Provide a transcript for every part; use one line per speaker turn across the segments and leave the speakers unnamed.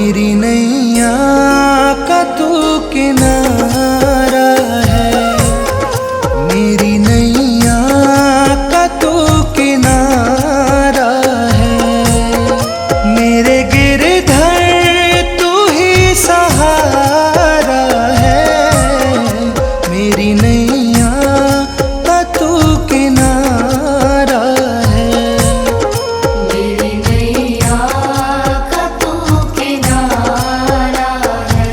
मेरी नैया का तू किनारा है, मेरी नैया का तू किनारा है। मेरे गिरधर तू ही सहारा है, मेरी नैया का तू किनारा है।
मेरी नैया का तू किनारा है।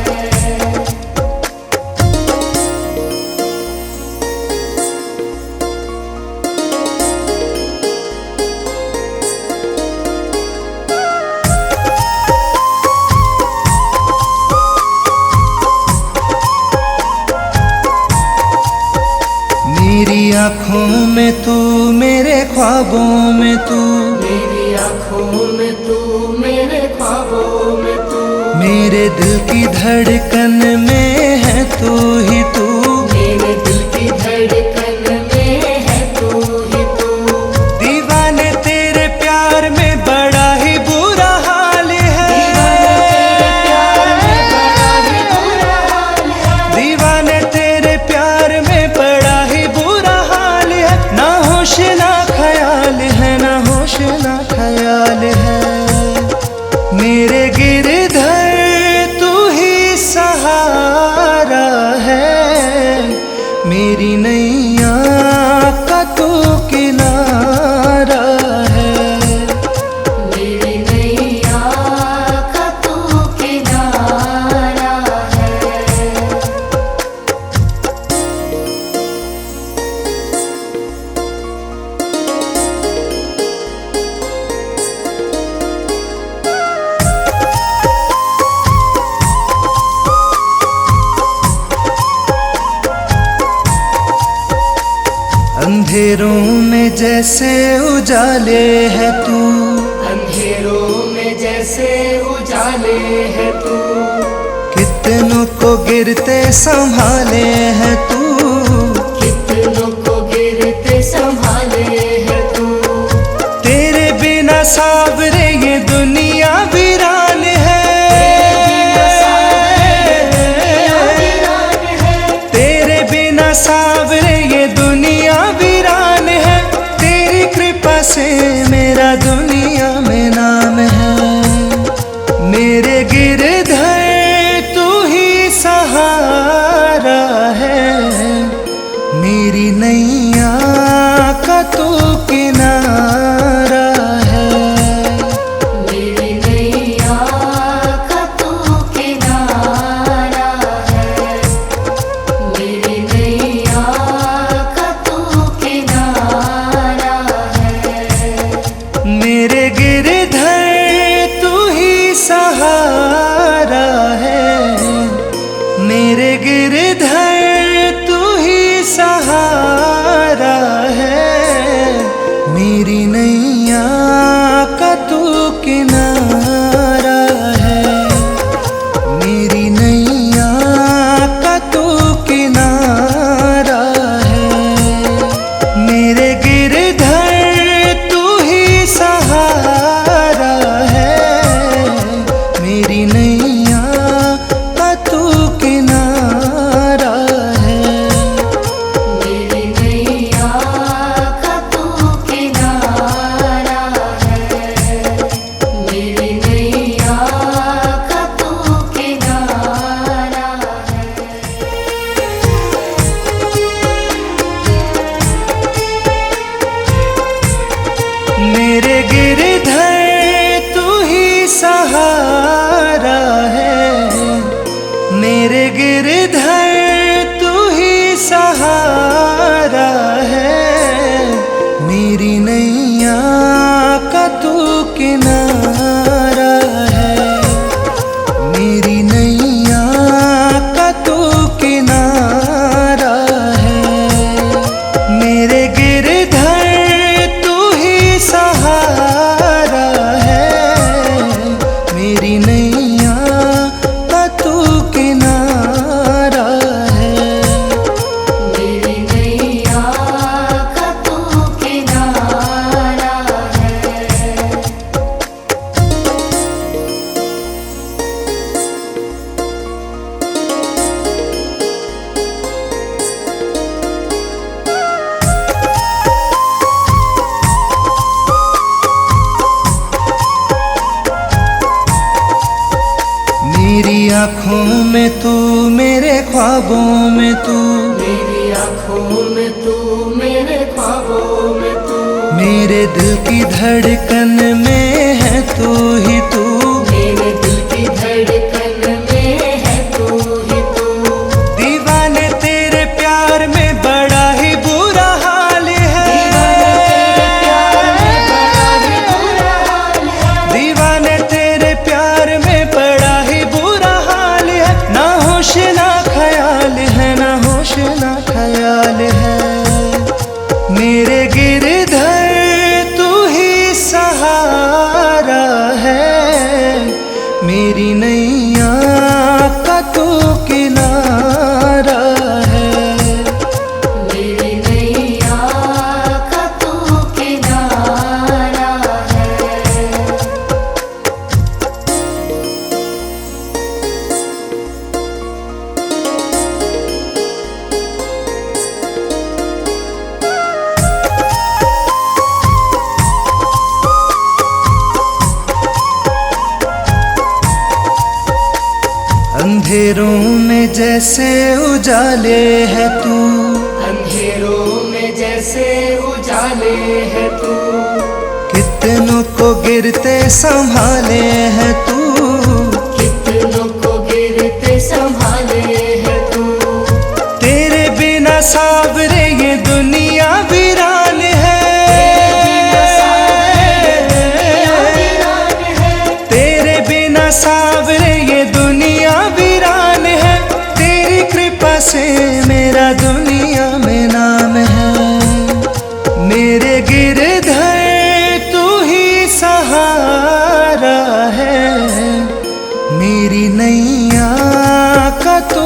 मेरी आँखों में तू, मेरे ख्वाबों में तू,
मेरी आँखों में तू, मेरे ख्वाबों में तू,
मेरे दिल की धड़कन में है तू ही तू।
मेरे दिल की धड़कन में है तू ही तू।
दीवाने तेरे प्यार में बड़ा ही बुरा हाल है, दीवाने तेरे प्यार में बड़ा ही बुरा हाल है। ना होश ना ख्याल है, ना होश ना ख्याल है। मेरे गिरधर तू ही सहारा है, मेरी नैया का तू किनारा है।
मेरी नैया का तू किनारा है।
अंधेरों में जैसे उजाले है तू,
अंधेरों में जैसे उजाले है तू,
कितनों को गिरते संभाले है तू।
कितनों को गिरते संभाले है तू।
तेरे बिना सावरे ये दुनिया वीरान है, तेरे बिना सावरे ये दुनिया वीरान है। तेरी कृपा से मेरा दुनिया में नाम है। मेरे गिरधर तू ही सहारा है, मेरी नैया का तू किनारा है।
मेरी नैया का तू किनारा है। मेरी नैया का तू किनारा है।
मेरे गिरधर तू ही सहारा है, मेरे गिरधर तू ही सहारा है। मेरी नैया का तू किनारा है, मेरी नैया का तू किनारा है। मेरे गिरधर तू ही सहारा है, मेरी नैया का तू किनारा है।
मेरी नैया का तू किनारा है। मेरी नैया का तू किनारा है।
मेरे गिरधर तू ही सहारा है, मेरे गिरधर तू ही सहारा है। मेरी नैया का तू किनारा है, मेरी नैया का तू किनारा है। मेरे गिरधर तू ही सहारा है, मेरी नैया का तू किनारा है।
मेरी नैया का तू किनारा है।
मेरी आँखों में तू, मेरे ख्वाबों में तू,
मेरी आँखों में तू, मेरे ख्वाबों में तू,
मेरे दिल की धड़कन में है तू ही तू,
मेरे दिल की धड़कन में है तू ही तू।
दीवाने तेरे प्यार में बड़ा ही बुरा हाल है, दीवाने तेरे प्यार में बड़ा ही बुरा हाल है, ना होश ना ख्याल है, ना होश ना ख्याल है। मेरे गिरधर तू ही सहारा है, मेरी नैया का तू किनारा है।
मेरी नैया का तू किनारा है।
अंधेरों में जैसे उजाले है तू,
अंधेरों में जैसे उजाले है तू,
कितनों को गिरते संभाले है तू,
कितनों को गिरते संभाले है तू।
तेरे बिना सावरे ये दुनिया वीरान है, तेरे बिना सावरे ये दुनिया वीरान है, तेरी कृपा से मेरा दुनिया में नाम है। मेरे गिरधर तू ही सहारा है, मेरी नैया का तू